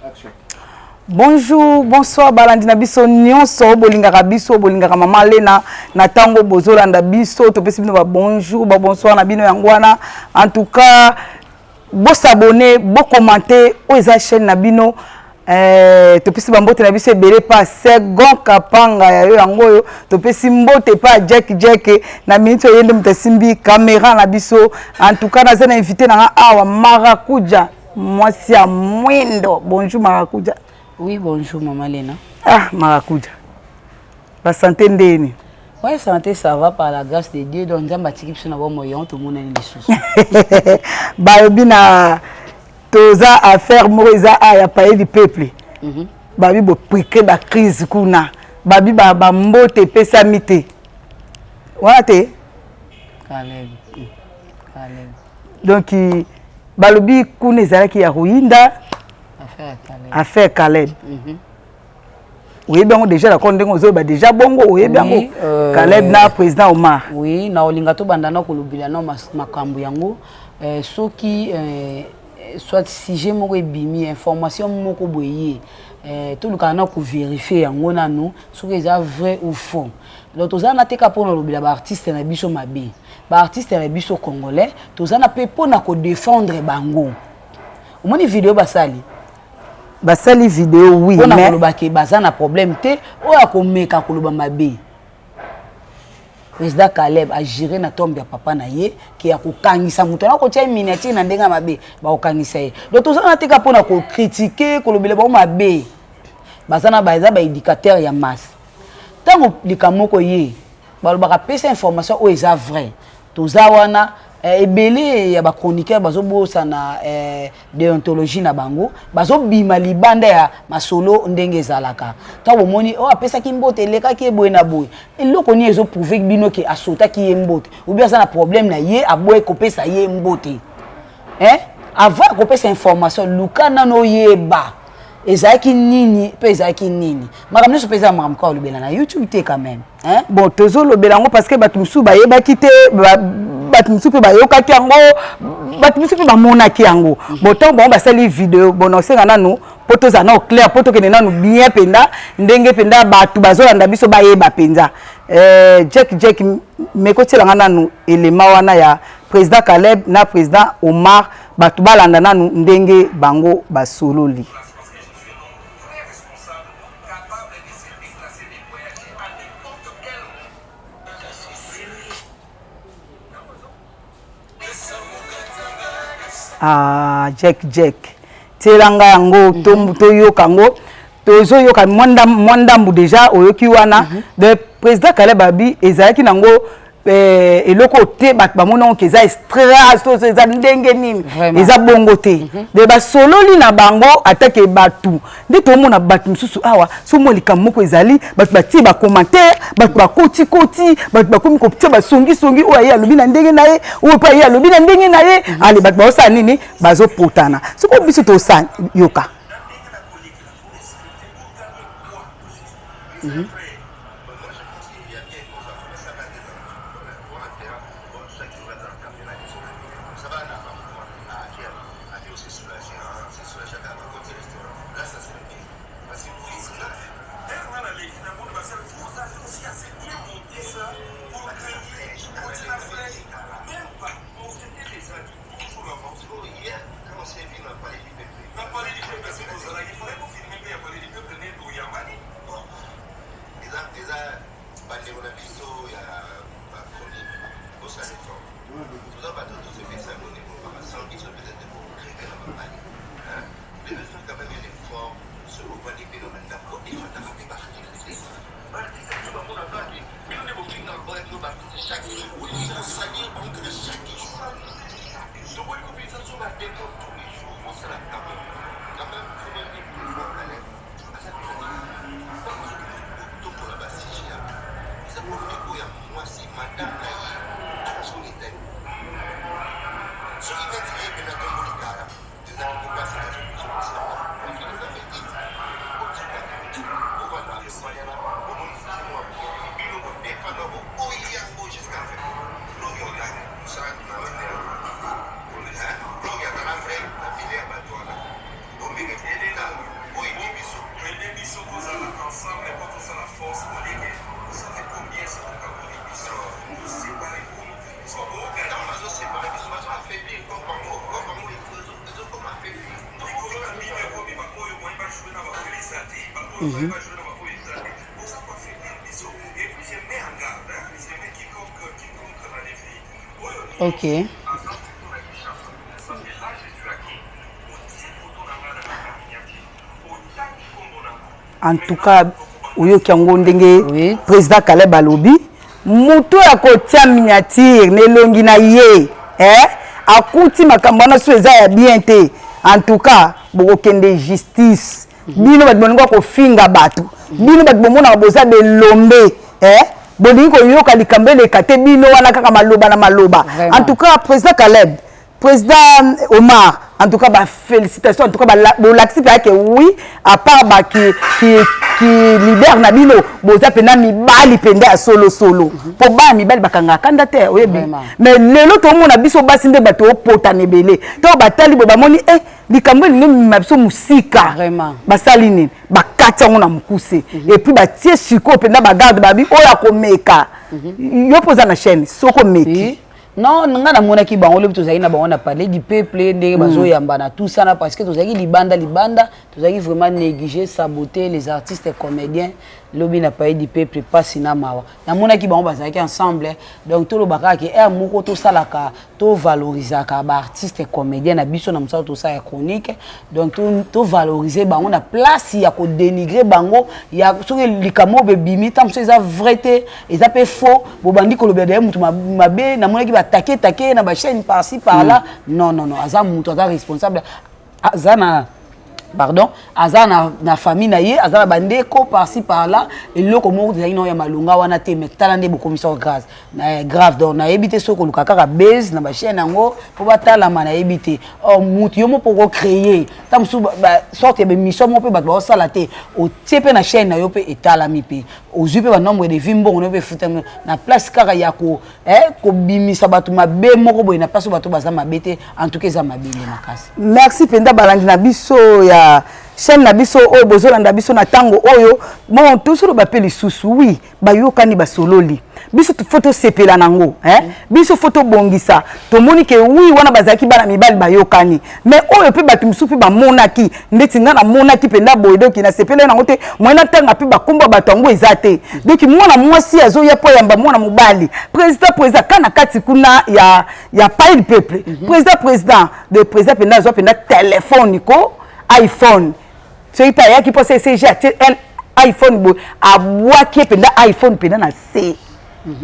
Action. Bonjour, bonsoir, balandina biso nyonso, bolingaka biso, bolingaka mama Lena, na tango bozolanda biso, topesi bino ba bonjour, ba bonsoir na bino yangwana. En tout cas, bo s'abonner, bo commenter, oza chaîne na bino, topesi ba mbote na biso ebele pa second kapanga ya yo yangoyo, topesi mbote pa Jack na minute yende mutasimbi caméra na biso. En tout cas, naza na invité na awa Marakuja, mwasi ya mwindo. Bonjour Marakuja. Oui, bonjour Maman Lena. Ah, Marakuja. La santé ndeni. Oui, santé, ça va par la grâce de Dieu. Donc, j'ai bâti quelque chose dans moyen, tout le monde a une sous. Babi na toza affaire moza a ya paye du peuple. Babi bo piquer ba crise kuna. Babi ba mbote pesa mité. Wate? Caleb. Caleb. Donc balobi kuna ezalaki ya Ruinda. Affaire Caleb. Oui, bien déjà la condé aux autres, déjà bongo, oui, bien Caleb na président Omar. Oui, na olingato bandana kolubila na makambu yango. Ceux qui soit si j'ai mon bimi information moko boye. Tout le canal ko vérifier yango na nous, ce que c'est vrai ou faux. Donc toza na teka pour lobila ba artiste na biso mabe. Ba artiste na biso congolais, toza na pe pour na ko défendre bango. Omoni vidéo basali. Basali vidéo oui mais on a kolobaki baza na problème te oya ko meka koloba mabe. Président Caleb a géré na tombe ya papa na ye ki ya ko kangisa muto na ko tia miniature na ndenga mabe ba ko kangisa ye. Donc toza na teka pona ko critiquer kolobela ba mabe. Baza na baza ba éducateur ya masse. Tango likamoko ye balobaka pesa information o eza vrai. Toza wana ebele ya ba chroniqueur bazobosa na déontologie na bango bazobima libanda ya masolo ndenge ezalaka tango moni o apesa ki mbote leka ki eboye na boye eloko ni ezo prouver bino ke asota ki ye mbote ou bien ça na problème na ye aboye kopesa ye mbote avant kopesa information lukana no yeba ezaki nini pe ezaki nini makamno so pesa makam ka olobela na YouTube te quand même bon tozo lobela ngo parce que batumsu ba yeba kite batumsu pe ba yokaki yango batumsu pe ba monaki yango bon tant bon basali vidéo bon osenga nanu poto za na clair poto ke nanu bien penda ndenge penda batu bazolanda biso ba yeba penza Jack mekotelanga nanu elema wana ya président Caleb na président Omar batu balanda nanu ndenge bango basololi. Ah, Jack. Telanga yango, to yokango, tozo yoka mwandambu déjà oyoki wana. Le président Caleb Babi ezalaki nango eloko te ba mona ke za extra to za ndenge nini eza bongo te de ba sololi na bango atake batu nde to mona batu msusu awa so mo likamoko ezali batu bati ba commentaire batu ba koti batu ba komi ko tia ba songi o ya lobi na ndenge na ye o pa ya lobi na ndenge na ye ali batu ba osa nini bazo potana so ko biso to sa yoka Ok. En tout cas, oyo kiango ndenge Oui. président Caleb alobi muto ya kotia miniature nelongi na ye akuti makambo na so eza ya bien te. En tout cas bokokende justice bino bato bolingo kofinga bato bino bato bomona boza belombe bolingi koyoka likambo eleka te bino wana kaka maloba na maloba. En tout cas président Caleb, président Omar, en tout cas félicitations, en tout cas bolakisi que oui, à part qui libère Nabino boza pena mibali penda solo po ba mibali bakanga kanda te oyebi. Mais lelo to mona biso basi nde bato opota nebele to batali bo bamoni likambo lingi mabiso musika basali nini bakati yango na mukuse et puis batie siko penda bagarde babi oya komeka yo poza na chaîne soko meki. Non, nga na mona ki bango lebi tozaki na bango na parler du peuple ndenge bazo yamba na tout ça na parce que tozaki libanda tozaki vraiment négliger saboter les artistes et comédiens lobi na parler du peuple pas sina mawa na mona ki bango bazaki ensemble donc tout le baka ki moko to salaka to valoriser ka ba artiste et comédien na biso na msao to sa chronique donc to valoriser bango na place ya ko dénigrer bango ya soki likamo be bimi tam so eza vrai te eza pe faux bo bandi ko lobi de mutu mabe na mona ki attaquer na ba chaîne par-ci par-là. Non, aza mutu aza responsable. Azana pardon, azana na famille na ye, azana bandeko par-ci par-là et loko moko tezaki na ya malunga wana te mais talande bo commission grave donc na ebité soko luka kaka base na ba chaîne ngo po batala mana ebité mutu yo mo poko créer tam sou sorte be mission mo pe bat ba sala te o tiepe na chaîne na yo pe etala mi pe o jupe ba nombre de vimbo on pe futa na place kaka ya ko ko bimisa batu mabe moko boy na place batu baza mabete en tout cas za mabele makasi. Merci penda balandi na biso ya chaîne na biso oyo bozolanda biso na tango oyo bon toujours bapeli susu oui bayokani basololi biso photo sepela nango biso photo bongisa tomoni ke oui wana bazaki bana mibali bayokani mais oyo pe batu msupi ba monaki ndeti nga na monaki penda boyedo ki na sepela nango te mwana tanga pe bakomba batu ngo ezate donc mwana mwasi azoya po yamba mwana mobali président kana kati kuna ya pas le peuple président de président penda zo penda téléphone ko iPhone. So il paye qui peut CCG un iPhone bo a bois qui penda iPhone penda na C.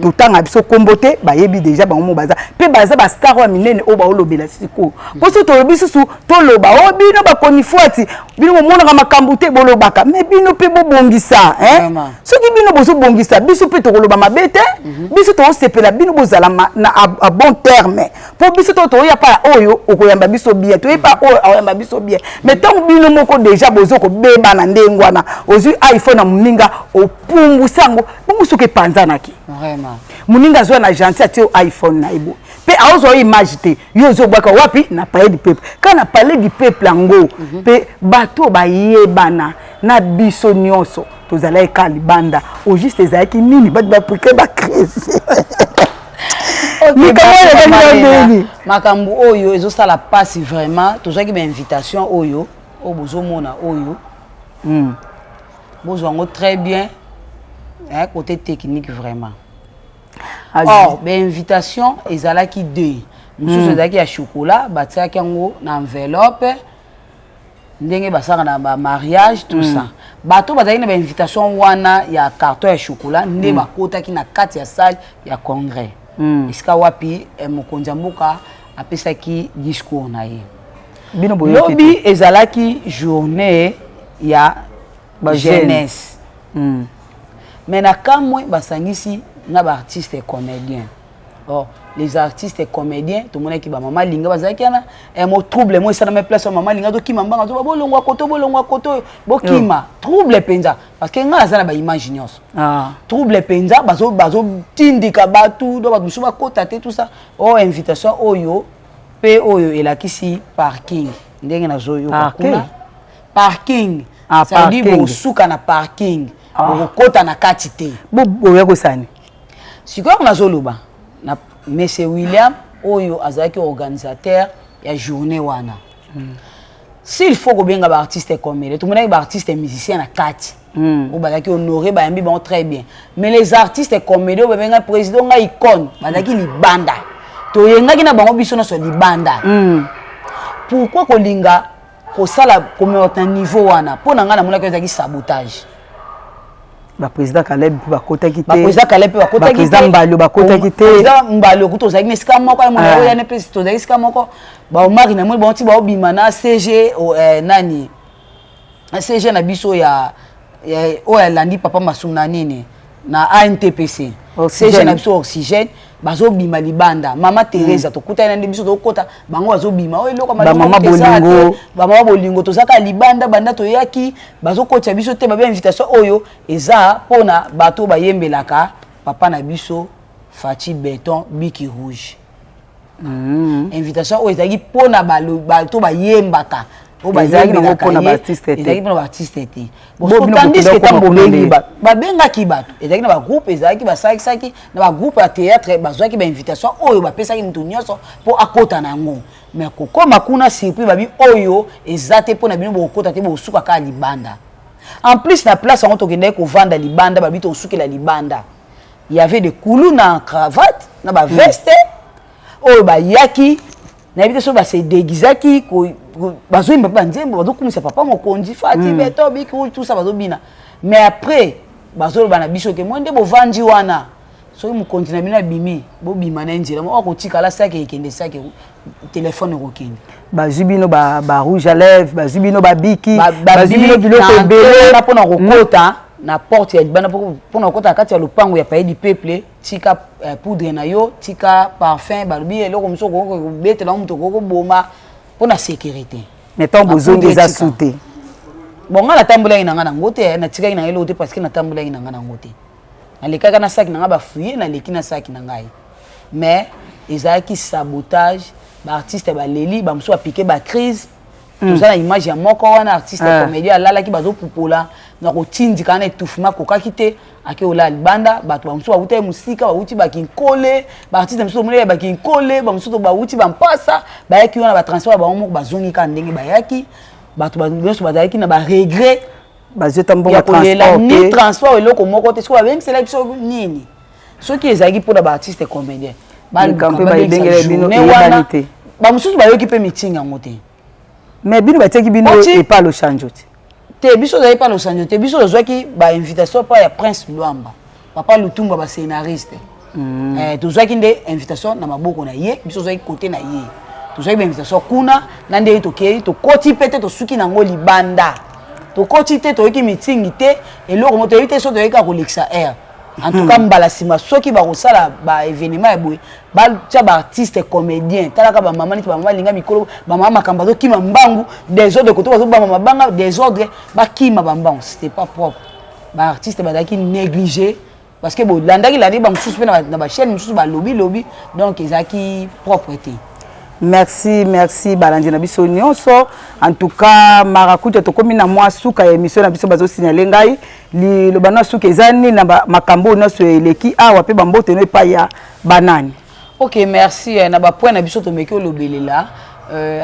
Tout temps abiso kombote ba yebi déjà ba mo baza. Pe baza ba star wa minene o ba olobela siko. Po so to lobisu su to loba o bino ba konifuati bino mo mona makambu te bolobaka mais bino pe bo bongisa so ki bino bozo bongisa biso pe to loba mabete biso to sepela bino bozala na a bon terme po biso to ya pa oyo okoyamba biso bien to pa oyo oyamba biso bien mais tant bino moko déjà bozo ko beba na ndengwana ozu iPhone na muninga opumbu sango bongo ke panzanaki vraiment muninga zo na gentil atio iPhone na ibo pe aozo image te yo zo bwaka wapi na parler du peuple quand na parler du peuple ngo pe bato ba yebana na biso nyonso tozala eka libanda au juste ezaki nini bato ba prike ba crise makambu oyo ezosala passe vraiment tozaki ba invitation oyo o bozomona oyo bozwango très bien côté technique vraiment. Or, l'invitation ezalaki deux. Nous ezalaki ya chocolat, batiaki yango na enveloppe. Ndenge basaka na ba mariage tout ça. Bato bazaki na ba invitation wana ya carton ya chocolat, nde bakotaki na kati ya salle ya congrès. Esika wapi mokonzi mboka apesaki discours na ye. Bino boyo lobi ezalaki journée ya jeunesse. Mais na kamwe basangisi na ba artistes et comédiens. Or les artistes et comédiens tout monde qui ba mama linga bazaki na mo trouble moi ça na me place mama linga to kima mbanga to bolongwa koto bokima trouble penza parce que nga za na ba image nyonso trouble penza bazo tindika batu do batu suba kota te tout ça invitation oyo pe oyo elakisi parking ndenge na zoyo kuna parking ça dit bo suka na parking kota na kati te boya ko sani siko na zoluba na monsieur William oyo azaki organisateur ya journée wana s'il faut ko benga ba artiste comme tout monde ba artiste musicien na kati ou bazaki honoré ba yambi bon très bien mais les artistes et comédiens ba benga président nga icône bazaki libanda to yengaki na bango biso na so libanda pourquoi kolinga ko sala comme autant niveau wana pona nga na mona ko ezaki sabotage ba président Caleb ba kota kité ba président Caleb ba kota kité président Mbalo ba kota kité président Mbalo ko to zaki neska moko ay mona ya ne président to zaki ska moko ba o mari na mo ba ti ba obima na CG nani CG na biso ya oya landi papa masuna nini na ANTPC CG na biso oxygène bazo bima libanda mama Teresa to kuta na biso to kota bango bazo bima o eloko ba mama bolingo ba mama bolingo to saka libanda banda to yaki bazo kota biso te ba invitation oyo eza pona bato ba yembelaka papa na biso Fachi Béton Biki Rouge invitation oyo ezaki pona bato ba yembaka o bazaki na pona ba artiste te ezaki pona ba artiste te bon tandis que tambo bengi ba benga ki bato ezaki na ba groupe ezaki ba saki na ba groupe ya théâtre bazaki ba invitation oyo ba pesaki mutu nyonso po akota na ngo mais kokoma kuna surpris babi oyo ezate pona bino bo kota te bo suka ka libanda en plus na place on to kende ko vanda libanda babi to suki la libanda il y avait des coulous na cravate na ba veste oyo ba yaki na bité so ba se déguisaki ko bazo imba pa nzembo bazo kumisa papa mokonzi Fati Béton Biki Rouge tout ça bazo bina mais après bazo bana biso ke mwende bo vanji wana so mokonzi na bina bimi bo bima na nzela mo akotika la saki ekende saki téléphone ko kende bazibino ba rouge à lèvres bazibino ba Biki bazibino biloko ebele na pona kokota na porte ya libanda pona kokota kati ya lupango ya pays du peuple tika poudre na yo tika parfum balubi eloko mso ko betela muto ko boma pona sécurité mais tant besoin des assoutés bon nga la tambola ina nga na ngote na tika ina elo te parce que na tambola ina nga na ngote na lekaka na sac na nga ba fouiller na leki na sac na ngai mais ezaki sabotage ba artiste ba leli ba mso piquer ba crise tout ça na image ya moko wana artiste comédien alala ki bazo pupola na ko tindika na étouffement ko kakite ake ola libanda bato ba mso ba uta musika ba uti ba kinkole ba artiste mso mole ba kinkole ba mso to ba uti ba mpasa ba yaki wana ba transfert ba moko ba zongi ka ndenge ba yaki bato ba nyonso ba yaki na ba regret bazo tambonga transport ni transport eloko moko te so ba même sélection nini ce qui ezaki pour ba artiste comédien ba campé ba dengele bino humanité ba mso ba yoki pe meeting yango te mais bino bateki bino et pas le chanjote te biso zai pas le chanjote biso zwaki ba invitation pa ya Prince Luamba papa Lutumba ba scénariste to zwaki nde invitation na maboko na ye biso zwaki côté na ye to zwaki ba invitation kuna na nde to kei to koti pete to suki na ngo libanda to koti te to yeki meeting te eloko moto yite so to yeka ko lexa air en tout cas mbala sima soki ba kosala ba événement eboy ba tia ba artiste comédien talaka ba mama ni ba mama linga mikolo ba mama makamba zo kima mbangu des autres de côté ba mama banga des ordres ba kima ba mbangu c'était pas propre ba artiste ba daki négligé parce que bo landaki la ba msusu na ba chaîne msusu ba lobby donc ezaki propreté. Merci balandi na biso nyonso en tout cas marakuta to komi na mwa suka ya émission na biso bazo signaler ngai li lo bana suka ezani na makambo na so eleki awa pe bambote no pa ya banani. OK, merci na ba point na biso to meki olobelela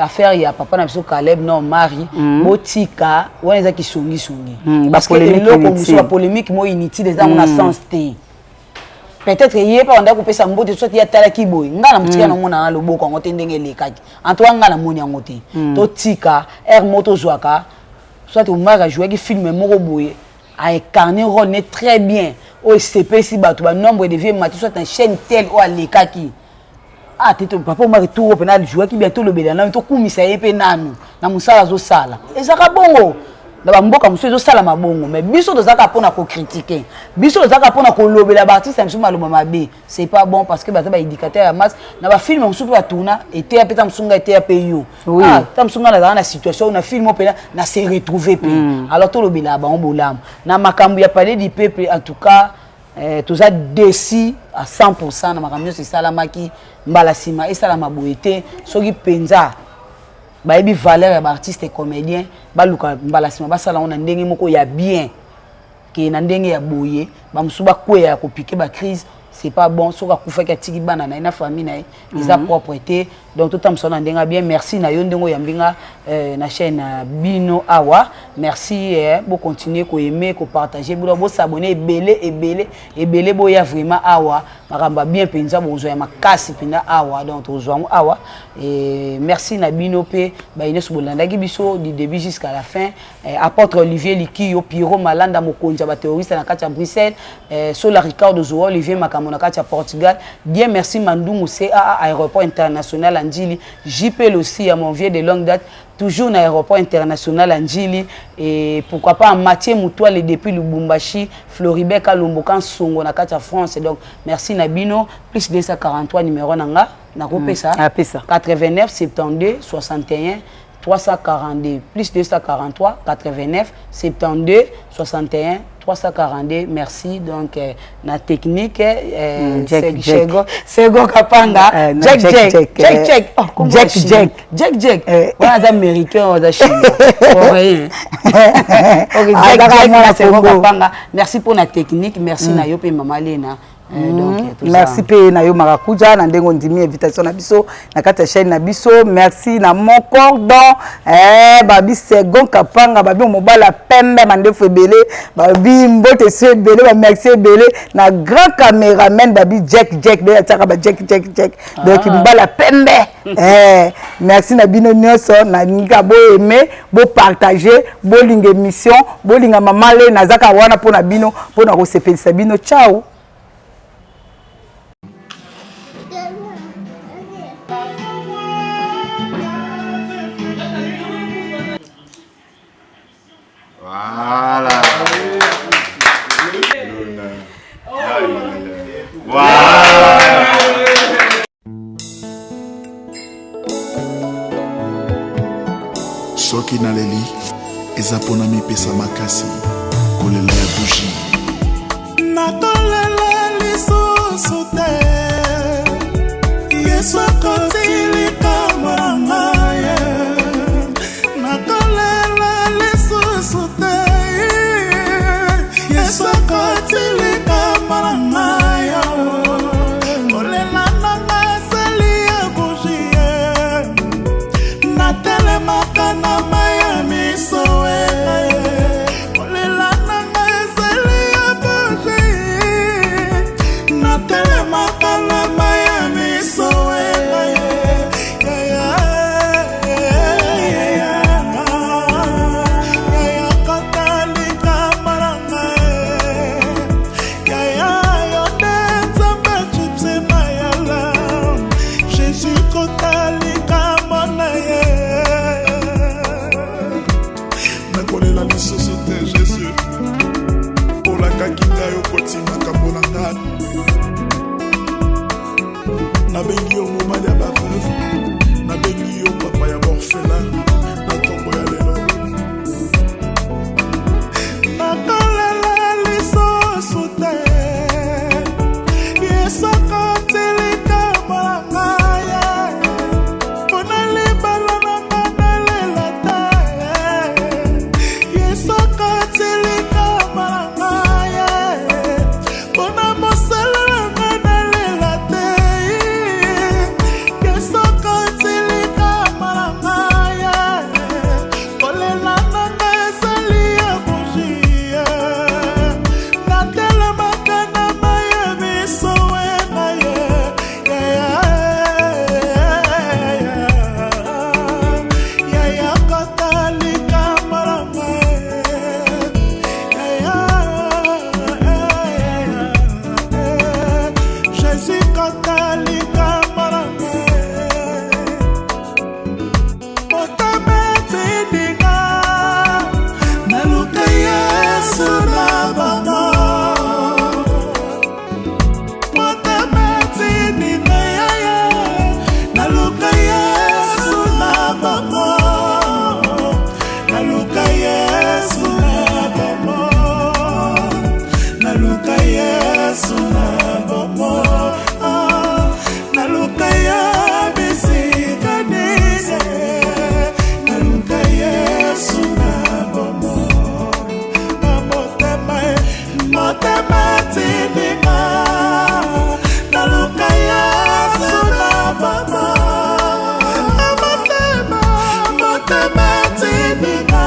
affaire ya papa na biso Caleb non mari botika wana ezaki songi parce que le polémique mo inutile za na sens te. Peut-être yé pas on a coupé sa mbote soit ya tala ki boy ngana mutika na mona na loboko ngote ndenge lekaki antoine ngana moni ngote to tika air moto zwaka soit au mara jouer qui film moko boy a incarné rôle très bien au CP si bato ba nombre de vieux mati soit une chaîne telle ou lekaki ah tete papa mari tout au penal jouer qui bientôt le belana to kumisa yepe nanu na musala zo sala ezaka bongo na bamboka muso ezo sala mabongo mais biso tozaka pona ko critiquer biso tozaka pona ko lobela ba artiste muso maloma mabe c'est pas bon parce que baza ba éducateur ya masse na ba film muso pa tuna était apeta musunga était apeyo ah ta musunga na situation na film opena na se retrouver pe alors to lobela ba on bolam na makambu ya parler du peuple en tout cas toza déci à 100% na makambu c'est salamaki mbala sima et salama boete soki penza ba ebi valeur ya ba artiste et comédien ba luka mbala sima ba sala on ndenge moko ya bien ke na ndenge ya boye ba musuba ko ya ko piquer ba crise c'est pas bon soka kufa ka tiki bana na famille na isa propreté donc tout temps sona ndenga bien merci na yo ndengo ya mbinga na chaîne Bino Awa merci pour continuer à aimer, pour partager, pour s'abonner et bon ya vraiment awa maramba bien penza bozo ma kasi pina awa donc tozo awa et merci Nabino pe ba ine subolanda gibiso du début jusqu'à la fin apôtre Olivier Likio Piro Malanda Mokonja ba terroriste na kati ya Bruxelles Sola Ricardo Zo Olivier Makambo na kati ya Portugal bien merci Mandungu CA aéroport international Anjili JP aussi à mon vieux de longue date toujours dans l'aéroport international Anjili et pourquoi pas en Mathieu Moutoile depuis Lubumbashi Floribert Kalumbokan Songo na kati ya France donc merci Nabino plus 243 numéro nanga na kopesa 89 72 61 342 plus 243 89 72 61 342 merci donc na technique Sego Kapanga Jack voilà américain ou chinois Sego Kapanga merci pour la technique merci na yo pe mama Lena donc merci pe na yo marakuja na ndengo ndimi invitation na biso na kati ya chaîne na biso merci na mon cordon babi Sego Kapanga babi mobala pembe mandefo ebele babi mbote se ebele ba merci ebele na grand caméraman babi Jack de ataka ba Jack donc mobala pembe merci na bino nyonso na nika bo aimer bo partager bo linga émission bo linga mama le na zaka wana pona bino pona ko sepelisa bino ciao. Voilà. Voilà. Soki na leli eza pona mipesa makasi kolela ya bougie na kolela lisusu te Yesu akotilika mwanamaye na kolela lisusu te Yesu akotilika mwanamaye kolela nanga esali ya bougie na telemaka na maya misowe kolela nanga esali ya bougie na telemaka na maya misowe na bengi yo mobali ya baveuve na bengi yo papa ya borphelin na ntongo ya lelo nakolela lisusu te Yesu akotilika malanga mpona libala nanga nalela te Yesu akotilika malanga mpona mosala nanga nalela te Yesu akotilika malanga kolela nanga esali ya bougie na telemaka na maya misowe na ye yaya kotalika malanga Jésus kotalika malanga motametidinga naluka Yesu na bango motametidinga yaya naluka Yesu na bango naluka Yesu na bango naluka Yesu na bango naluka ya bisika nise naluka Yesu na bango motema tidinga naluka Yesu na bango motema tidinga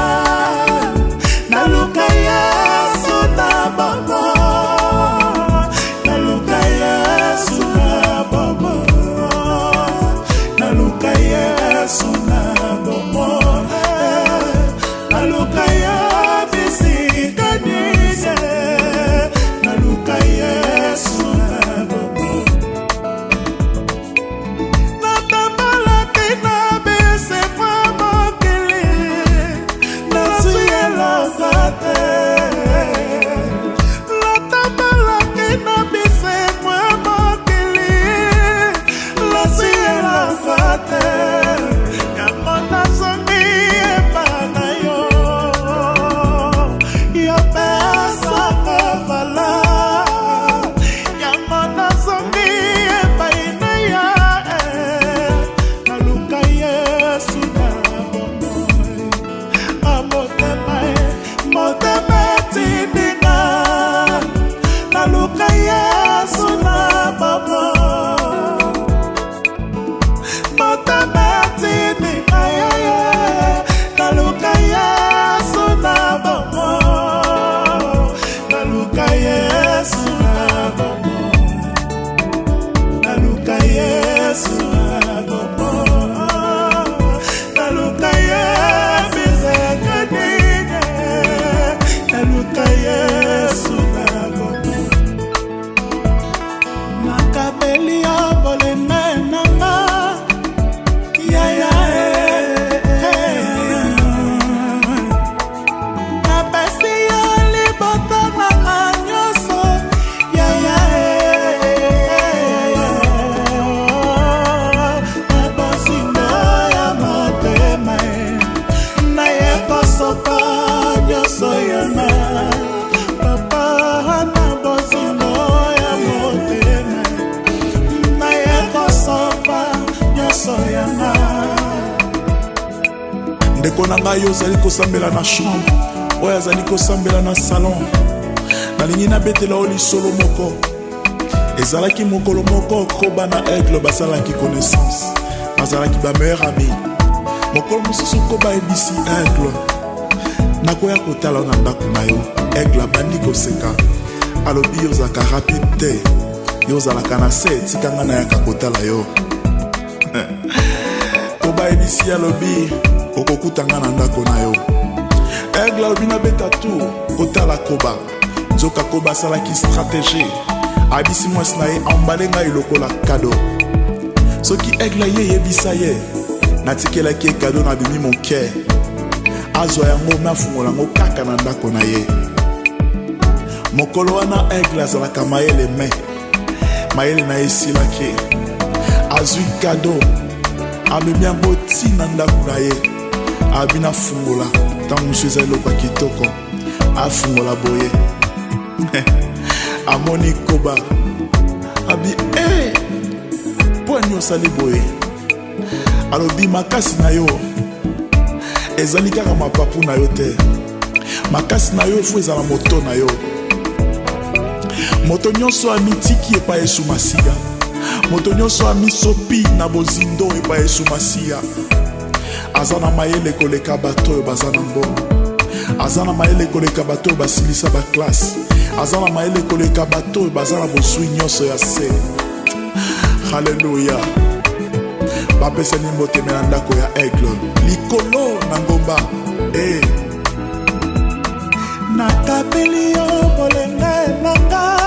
ndeko na ngai ozali kosambela na chambre oyo azali kosambela na salon nalingi nabetela o lisolo moko ezalaki mokolo moko Koba na Aigle basalaki connaissance bazalaki ba meilleur ami mokolo mosusu Koba ebisi Aigle nakoya kotala na ndako na yo Aigle abandi koseka alobi yozalaka rapide te yozalaka na se etikanga na yaka kotala yo Koba ebisi alobi okokutanga na ndako na yo Aigle alobi nabeta tour kotala Koba nzoka Koba asalaki stratégie abisi mwasi na ye ambale ngai lokola kado soki Aigle ye yebisa ye natikelaki ye kado na bimi mon cœur azwa yango me afungola yango kaka na ndako na ye mokolo wana Aigle azalaka mayele me mayele na ye esilaki azwi kado amemi yango ntina ndako na ye abi nafungola ntango mosu eza eloko ya kitoko afungola boye amoni Koba abi mpo nini osali boye alobi makasi na yo ezali kaka mapapu na yo te makasi na yo efo ezala moto na yo moto nyonso amitiki epai Yesu Masiya moto nyonso amisopi na bozindo epai Yesu Masiya aza na mayele koleka bato oyo baza na mbongo aza na mayele koleka bato oyo basilisa baklase aza na mayele koleka bato oyo baza na boswi nyonso ya se haleluya bapesani moteme na ndako ya Aigle likolo na ngomba nakapeli yo bolenga nanga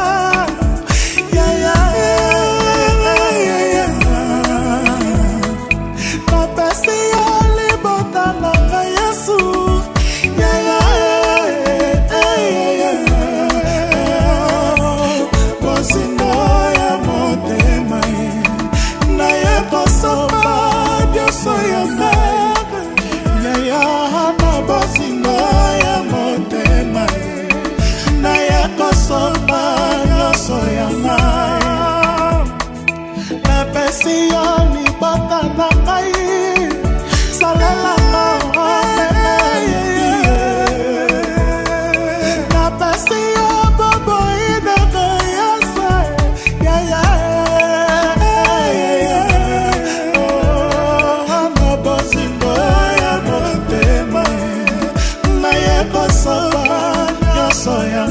napesi yo libota nanga Yesu bozingo ya motema naye kosoba bioso ya ngai na bozingo ya motema naye kosoba bioso ya ngai napesi yo libota na ngai salela so ya